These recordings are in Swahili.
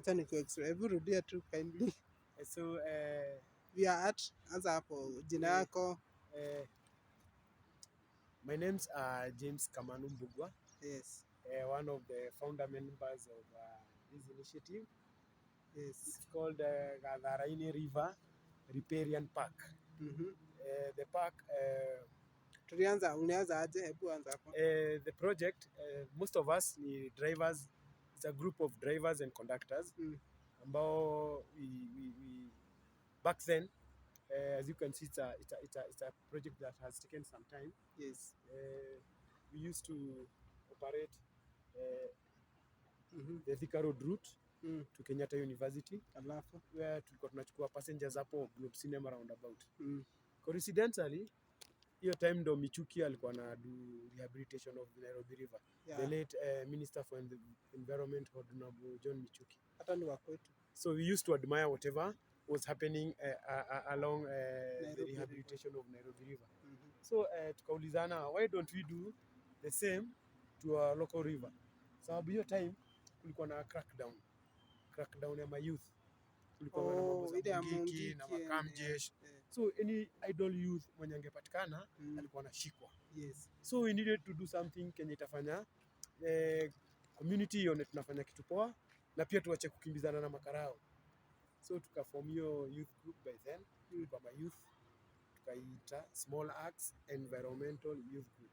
Acha nikuexplain. Hebu rudia tu kindly. So We are at anza hapo jina yako. My name's James Kamanu Mbugua. Yes. One of the founder members of this initiative. Yes. It's called Gatharaini River Riparian Park. The park. Unaanza aje? Hebu anza hapo. The project, most of us ni drivers. It's a group of drivers and conductors. Ambao we back then, as you can see, it's a project that has taken some time. Yes. We used to operate the Thika Road route to Kenyatta University, where tulikuwa tunachukua passengers hapo Globe Cinema roundabout. Coincidentally, hiyo time ndo Michuki alikuwa na do rehabilitation of the Nairobi River. Yeah. The late Minister for the Environment, Honorable John Michuki. Hata ni wa kwetu. So we used to admire whatever was happening along the rehabilitation of Nairobi River. So tukaulizana, why don't we do the same to our local river? Sababu hiyo time kulikuwa na crackdown ya youth. Kulikuwa na mambo za Mungiki na makamjesh. So any idle youth mwenye angepatikana alikuwa anashikwa. Yes. So we needed to do something kenye itafanya community ione tunafanya kitu poa na pia tuache kukimbizana na makarao. So tukaform hiyo youth group by then. Kama youth tukaita Small Acts Environmental Youth Group.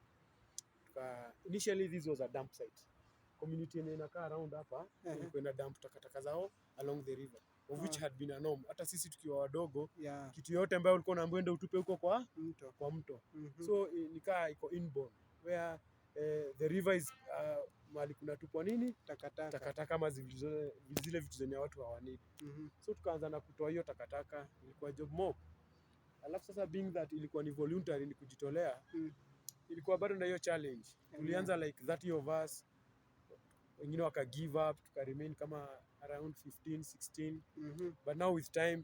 Initially this was a dump site. Community yenye inakaa around hapa kwenda dump takataka zao along the river, of which had been a norm. Hata sisi tukiwa wadogo, kitu yote ambayo ulikuwa unaambiwa enda utupe huko kwa mto. So nikaa iko inborn where the river is mahali kuna tupwa nini takataka kama zile vitu zenye watu hawanidi. So tukaanza na kutoa hiyo takataka, ilikuwa job mob. Alafu sasa being that ilikuwa ni voluntary, ni kujitolea, ilikuwa bado na hiyo challenge. Tulianza like 30 of us, wengine waka give up, tuka remain kama around 15, 16. But now with time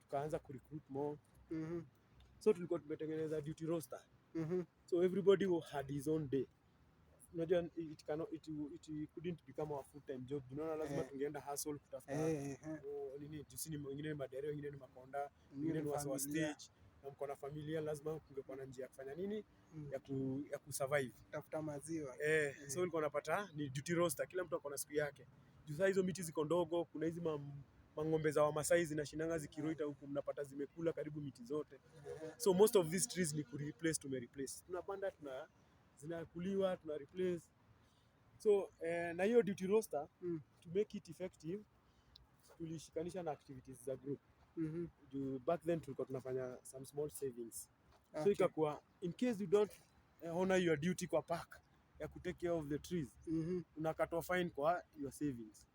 tukaanza ku recruit more. So tulikuwa tumetengeneza duty roster. So everybody had his own day. Unajua it couldn't become a full time job. Unaona lazima tungeenda hustle kutafuta nini, tusini wengine ni madere, wengine ni makonda, wengine ni wasa wa stage, na mko na familia, lazima kungekuwa na njia ya kufanya nini ya kusurvive, tafuta maziwa. So ulikuwa unapata ni duty roster, kila mtu akona siku yake. Juu saa hizo miti ziko ndogo, kuna hizi mangombe za Wamasai zinashindanga zikiroita huku, mnapata zimekula karibu miti zote. So most of these trees ni tumereplace. Tunapanda, zinakuliwa, tuna replace. So na hiyo duty roster to make it effective, tulishikanisha na activities za group. Back then tulikuwa tunafanya some small savings. So ikakuwa in case you don't honor your duty kwa park ya ku take care of the trees, unakatwa fine kwa your savings.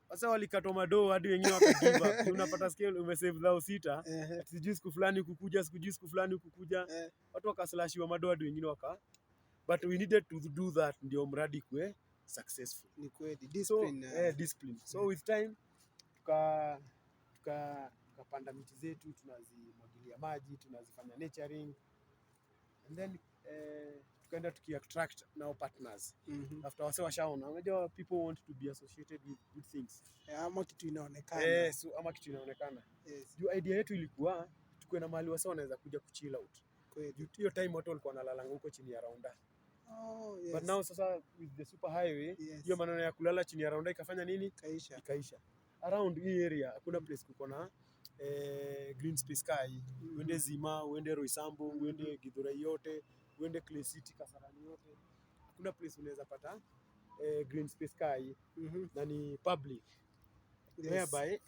Sasa walikatwa madoo hadi wengine wakagive up. Unapata scale umesave thou sita, sijui siku fulani kukuja, siku fulani kukuja, watu wakaslashiwa madoo hadi wengine but we needed to do that ndio mradi kwe successful. Ni kweli discipline. So, discipline. So with time tukapanda miti zetu, tunazimwagilia maji, tunazifanya nurturing, and then tukaenda tukiattract now partners. After wase washaona, unajua people want to be associated with good things. Ama kitu inaonekana. So ama kitu inaonekana. Juu idea yetu ilikuwa tukue na mahali wase wanaweza kuja kuchill out. Kweli. Hiyo time watu walikuwa wanalala huko chini ya raunda. But now sasa with the super highway, hiyo maneno ya kulala chini ya raunda ikafanya nini? Ikaisha. Around hii area hakuna place kuko na green space kai. Uende Zima, uende Roysambu, uende Githurai yote, uende Clay City, Kasarani yote. Hakuna place unaweza pata green space kai na ni public. Whereby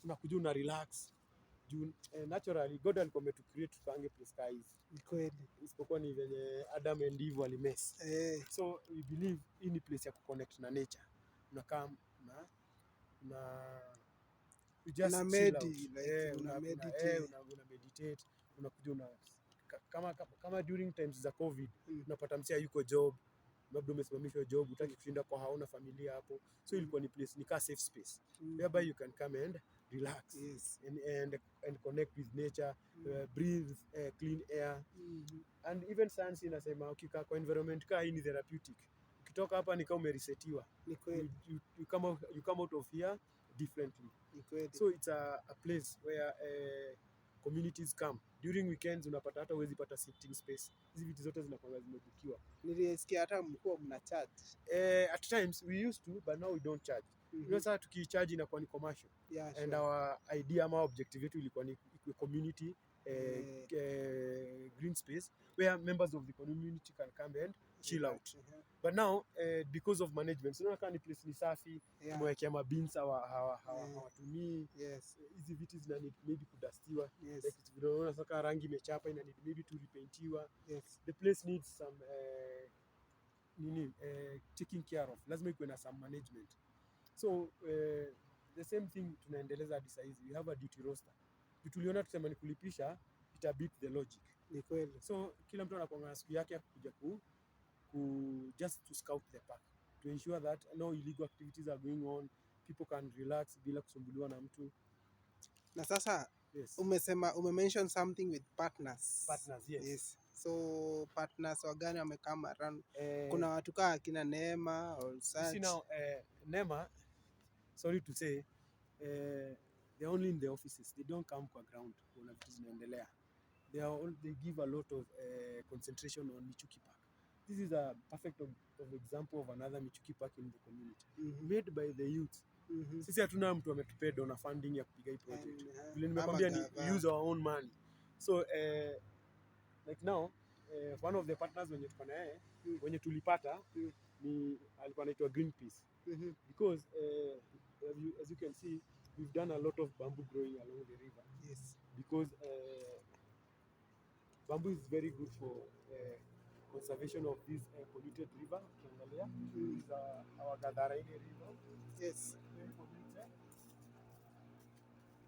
unakuja una relax. Naturally God alikuwa ametu create tupange place kai. Ni kweli. Isipokuwa ni venye Adam and Eve walimess. So we believe hii ni place ya kuconnect na nature. Unakaa una meditate, unakuja kama during times za COVID, unapata msia yuko job, labda umesimamishwa job, utaki kushinda kwa hauna familia hapo. So ilikuwa ni place, ni ka safe space, whereby you can come and relax and connect with nature, breathe clean air. And even science inasema ukikaa kwa environment kaa hii ni therapeutic. ukitoka hapa ni kama umeresetiwa. Ni kweli. You come out of here differently. Ni kweli. So it's a place where communities come during weekends. Unapata hata huwezi pata sitting space, hizi vitu zote zinakuwa zimebukiwa. Nilisikia hata mkuu mna charge. At times we used to, but now we don't charge. Sasa tukicharge inakuwa ni commercial. Yeah, sure. And our idea ama objective yetu ilikuwa ni community green space where members of the community can come and chill out. But now because of management, unaona kama ni place ni safi, tumewekea mabins hawatumii. Yes. Hizi vitu zina need maybe kudustiwa. Yes. Like unaona sasa rangi imechapa, ina need maybe to repaintiwa. Yes. The place needs some taking care of. Lazima ikuwe na some management. So the same thing tunaendeleza hadi saizi. We have a duty roster. Tuliona tusema ni kulipisha, ita beat the logic. Ni kweli. So kila mtu anakuwa na siku yake ya kuja just to scout the park, to ensure that no illegal activities are going on, people can relax bila kusumbuliwa na mtu. Na sasa yes. Umemention something with partners. Partners, yes. Yes. So partners wagani wamekama around? Kuna watu kaa kina Neema or such? You see now, Neema, sorry to say, they're only in the offices. They don't come kwa ground kuona vitu zinaendelea. They give a lot of concentration on Michuki Park. This is a perfect example of another Michuki Park in the community, made by the youth. Sisi hatuna mtu ametupea donor funding ya kupiga hii project. Vile nimekwambia ni use our own money. So like now one of the partners wenye tuko na yeye wenye tulipata ni alikuwa anaitwa Greenpeace. Because as you can see, we've done a lot of bamboo growing along the river. Yes. Because bamboo is very good for conservation of this polluted river. Ukiangalia is our Gatharaini River. Yes. Very polluted.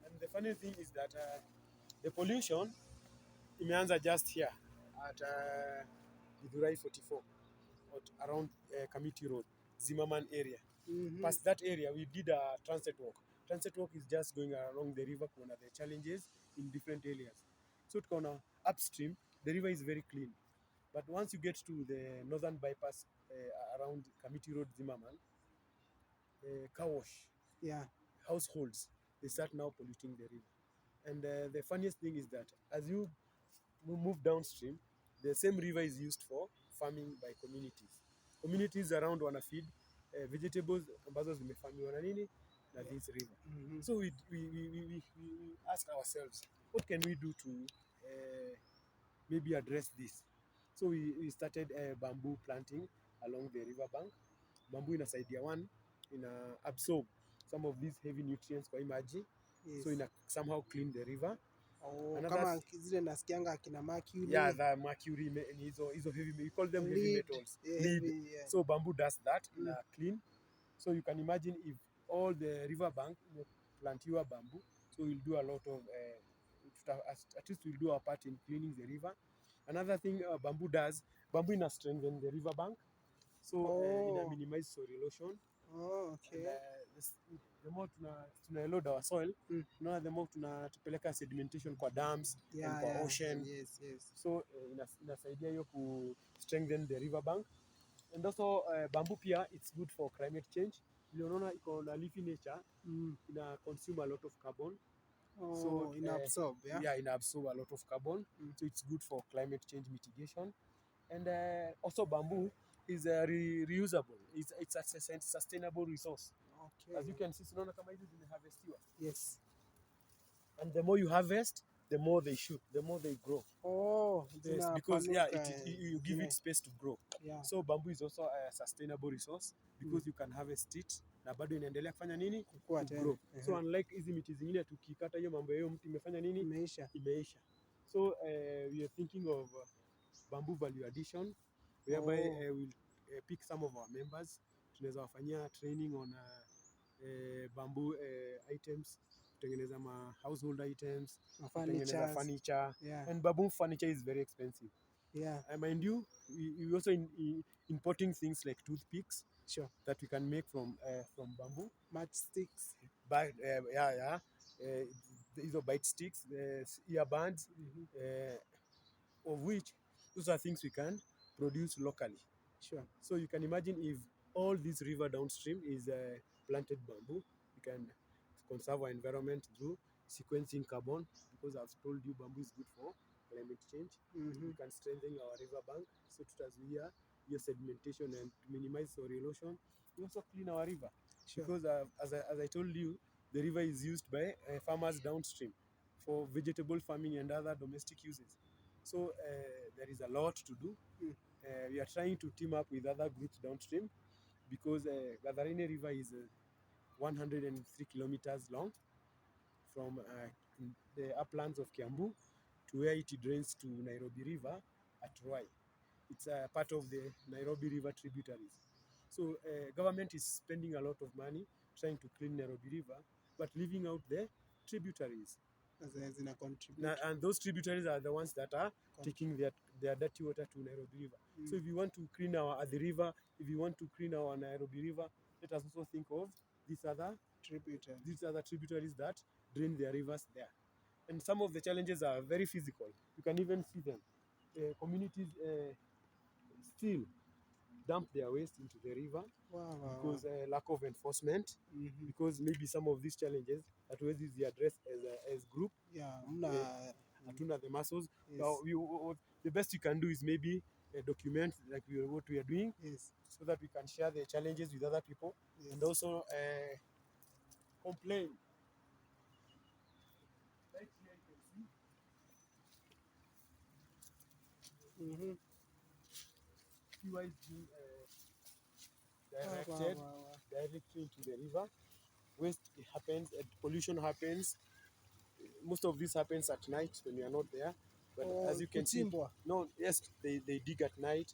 And the funny thing is that the pollution imeanza just here at Gatharaini 44 around Kamiti Road, Zimmerman area. Past that area, we did a transit walk. Transit walk is just going along the river kuona the challenges in different areas. So tukaona upstream, the river is very clean. But once you get to the northern bypass around Kamiti Road, Zimmerman, car wash, households, they start now polluting the river. And the funniest thing is that as you move downstream, the same river is used for farming by communities. Communities around wana feed vegetables ambazo zimefamiwa na nini na this river. So we ask ourselves, what can we do to maybe address this? So we started bamboo planting along the river bank. Bamboo inasaidia ina absorb some of these heavy nutrients kwa maji. Yes. So ina somehow clean the river. Kama zile nasikianga kina mercury. Yeah, the mercury and hizo heavy, we call them heavy metals. Lead. So bamboo does that, clean. So you can imagine if all the river bank plant your bamboo, so we'll do a lot of at least we'll do our part in cleaning the river. Another thing bamboo does, bamboo ina strengthen the river bank, so ina minimize soil erosion. Okay. And, the more tuna erode our soil, the more tunapeleka sedimentation kwa dams and kwa ocean. Yes, yes. So inasaidia hiyo ku strengthen the river bank. And also bamboo pia, it's good for climate change. Unaona iko na leafy nature, ina consume a lot of carbon. So ina absorb, ina absorb a lot of carbon. So it's good for climate change mitigation. And also bamboo is reusable. It's a sustainable resource. Okay. As you can see, unaona kama hizi zimeharvestiwa. Yes. And the more you harvest, the more they shoot, the more they grow. Yes, because you give it space to grow. Yeah. So bamboo is also a sustainable resource because you can harvest it na bado inaendelea kufanya nini? Grow. So unlike hizi miti zingine tukikata hiyo mambo hiyo mti imefanya nini? Imeisha. So we are thinking of bamboo value addition whereby we'll pick some of our members, tunaweza wafanyia training on bamboo items, kutengeneza household items, kutengeneza furniture. And bamboo furniture is very expensive. Mind you, we also importing things like toothpicks that we can make from bamboo. Matchsticks. These are bite sticks, earbuds, of which those are things we can produce locally. Sure. So you can imagine if all this river downstream is planted bamboo, we can conserve our environment through sequencing carbon, because I've told you bamboo is good for climate change. We can strengthen our river bank so tutazuia your sedimentation and to minimize soil erosion. We also clean our river, Sure. because as I told you, the river is used by farmers downstream for vegetable farming and other domestic uses. So there is a lot to do. We are trying to team up with other groups downstream, because Gatharaini River is 103 kilometers long from the uplands of Kiambu to where it drains to Nairobi River at Ruai. It's a part of the Nairobi River tributaries. So government is spending a lot of money trying to clean Nairobi River, but leaving out the tributaries. As in a contribute. And those tributaries are the ones that are taking their dirty water to Nairobi River. So if you want to clean our the river, if you want to clean our Nairobi River, let us also think of these other tributaries that drain their rivers there. And some of the challenges are very physical. You can even see them. Communities still dump their waste into the river because lack of enforcement, because maybe some of these challenges that was easy addressed as group. Hatuna the muscles. Yes. Now, the best you can do is maybe document like what we are doing, Yes. so that we can share the challenges with other people, Yes. and also complain. Right here you can see. Sewer is being directly into the river. Waste happens, pollution happens. Most of this happens at night when we are not there. But as you can see, yes, they dig at night.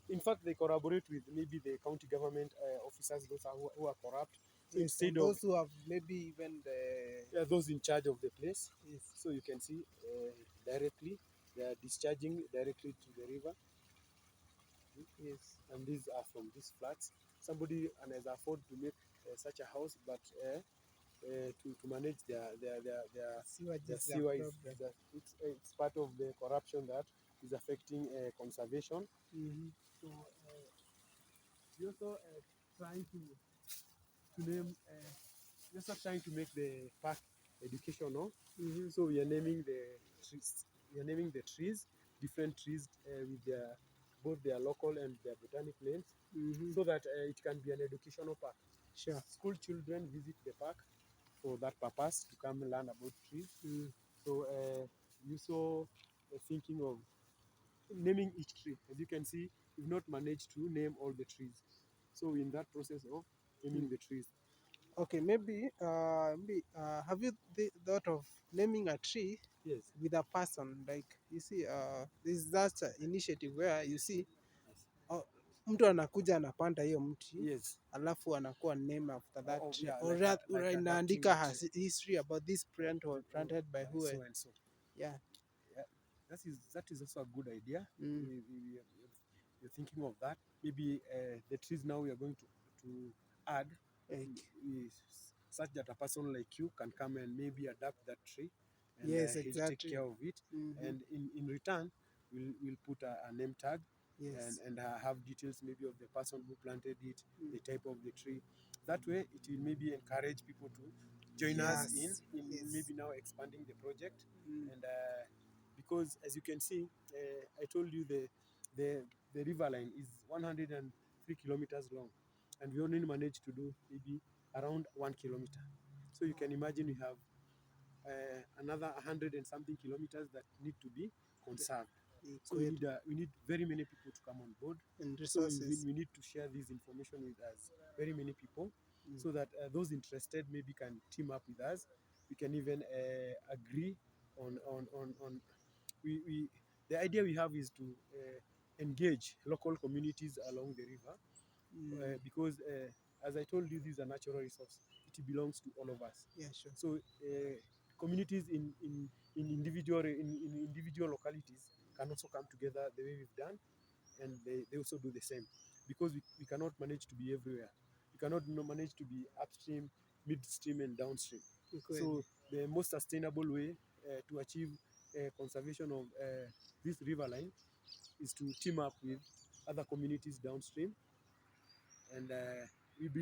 In fact, they collaborate with maybe the county government officers, those who are corrupt. So yes, instead those who have maybe even those in charge of the place. Yes. So you can see directly they are discharging directly to the river. Yes, and these are from these flats. Somebody has afford to make such a house, but to manage their sewage, it's part of the corruption that is affecting conservation. So we also trying to name. We're also trying to make the park educational. So we are naming the trees. We are naming the trees, different trees with their both their local and their botanic names, so that it can be an educational park. Sure. School children visit the park for that purpose, to come learn about trees. So we also thinking of naming each tree. As you can see, we've not managed to name all the trees. So in that process of naming the trees. Okay, maybe have you thought of naming a tree? Yes. With a person? Like you see, there's that initiative where you see mtu anakuja anapanda hiyo mti. Yes. Alafu anakuwa name after that tree. Yeah, or inaandika history about this plant was planted by who. So and so. Yeah. That is also a good idea. You're thinking of that. Maybe the trees now we are going to add such that a person like you can come and maybe adapt that tree and yes, he'll exactly. take care of it. And in return, we'll put a name tag. Yes. And have details maybe of the person who planted it, the type of the tree. That way, it will maybe encourage people to join us in maybe now expanding the project. And because as you can see, I told you the river line is 103 kilometers long, and we only managed to do maybe around 1 kilometer. So you can imagine we have another 100 and something kilometers that need to be conserved. So we need very many people to come on board, and resources. So we need to share this information with us, very many people, so that those interested maybe can team up with us. We can even agree on the idea we have is to engage local communities along the river, because as I told you, this is a natural resource. It belongs to all of us. Yeah, sure. So communities in individual localities can also come together the way we've done, and they also do the same, because we cannot manage to be everywhere. We cannot manage to be upstream, midstream, and downstream. So the most sustainable way to achieve conservation of this river line is to team up with other communities downstream, and we believe